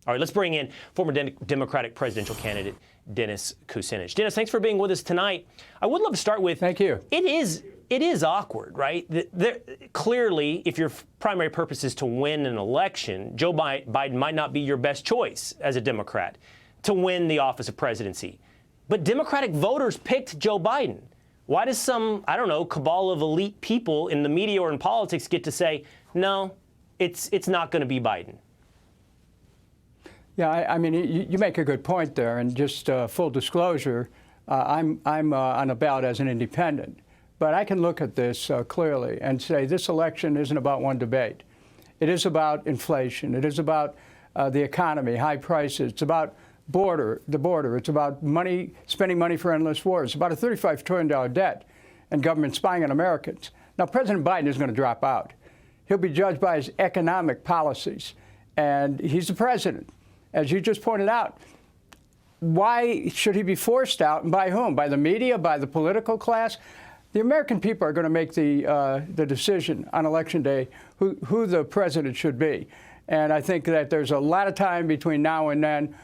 All right, let's bring in former Democratic presidential candidate Dennis Kucinich. Dennis, thanks for being with us tonight. I would love to start with, thank you. It is awkward, right? Clearly, if your primary purpose is to win an election, Joe Biden might not be your best choice as a Democrat to win the office of presidency. But Democratic voters picked Joe Biden. Why does some, I don't know, cabal of elite people in the media or in politics get to say, no, it's not going to be Biden? Yeah, I mean, you make a good point there, and just full disclosure, I'm on a ballot as an independent. But I can look at this clearly and say this election isn't about one debate. It is about inflation. It is about the economy, high prices. It's about the border. It's about money, spending money for endless wars. It's about a $35 trillion debt and government spying on Americans. Now, President Biden is going to drop out. He'll be judged by his economic policies, and he's the president. As you just pointed out, why should he be forced out, and by whom? By the media, by the political class? The American people are going to make the decision on Election Day who the president should be. And I think that there's a lot of time between now and then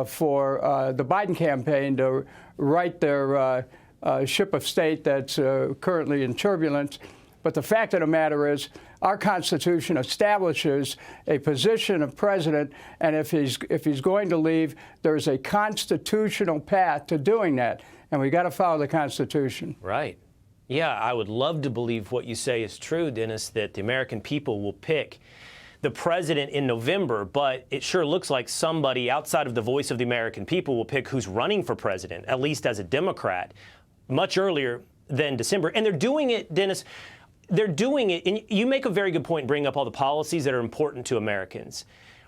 for the Biden campaign to right their ship of state that's currently in turbulence. But the fact of the matter is, our Constitution establishes a position of president, and if he's going to leave, there's a constitutional path to doing that, and we got to follow the Constitution. Right. Yeah, I would love to believe what you say is true, Dennis, that the American people will pick the president in November, but it sure looks like somebody outside of the voice of the American people will pick who's running for president, at least as a Democrat, much earlier than December. And they're doing it, Dennis, they're doing it, and you make a very good point, bringing up all the policies that are important to Americans.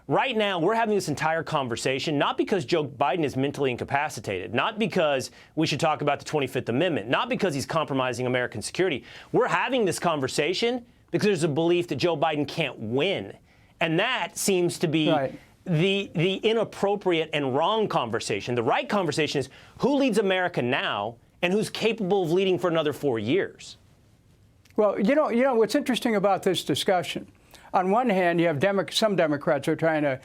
Right now, we're having this entire conversation, not because Joe Biden is mentally incapacitated, not because we should talk about the 25th Amendment, not because he's compromising American security. We're having this conversation because there's a belief that Joe Biden can't win. And that seems to be right. the inappropriate and wrong conversation. The right conversation is who leads America now and who's capable of leading for another 4 years. Well, you know what's interesting about this discussion. On one hand, you have some Democrats who are trying to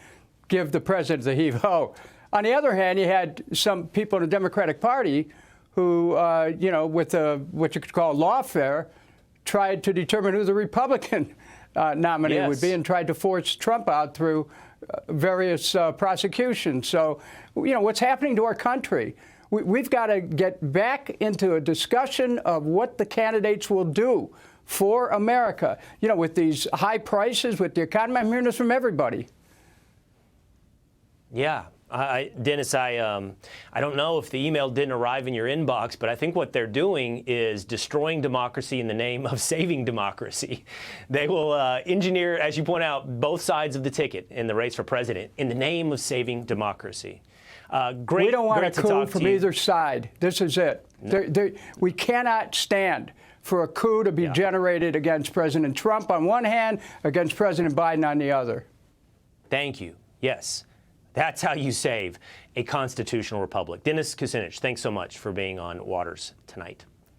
give the president the heave-ho. On the other hand, you had some people in the Democratic Party who, with what you could call lawfare, tried to determine who the Republican nominee would be and tried to force Trump out through various prosecutions. So, what's happening to our country? We've got to get back into a discussion of what the candidates will do for America. With these high prices, with the economy, I'm hearing this from everybody. Yeah. Dennis, I don't know if the email didn't arrive in your inbox, but I think what they're doing is destroying democracy in the name of saving democracy. They will engineer, as you point out, both sides of the ticket in the race for president in the name of saving democracy. We don't want a coup from either side. This is it. No. We cannot stand for a coup to be generated against President Trump on one hand, against President Biden on the other. Thank you. Yes. That's how you save a constitutional republic. Dennis Kucinich, thanks so much for being on Watters tonight.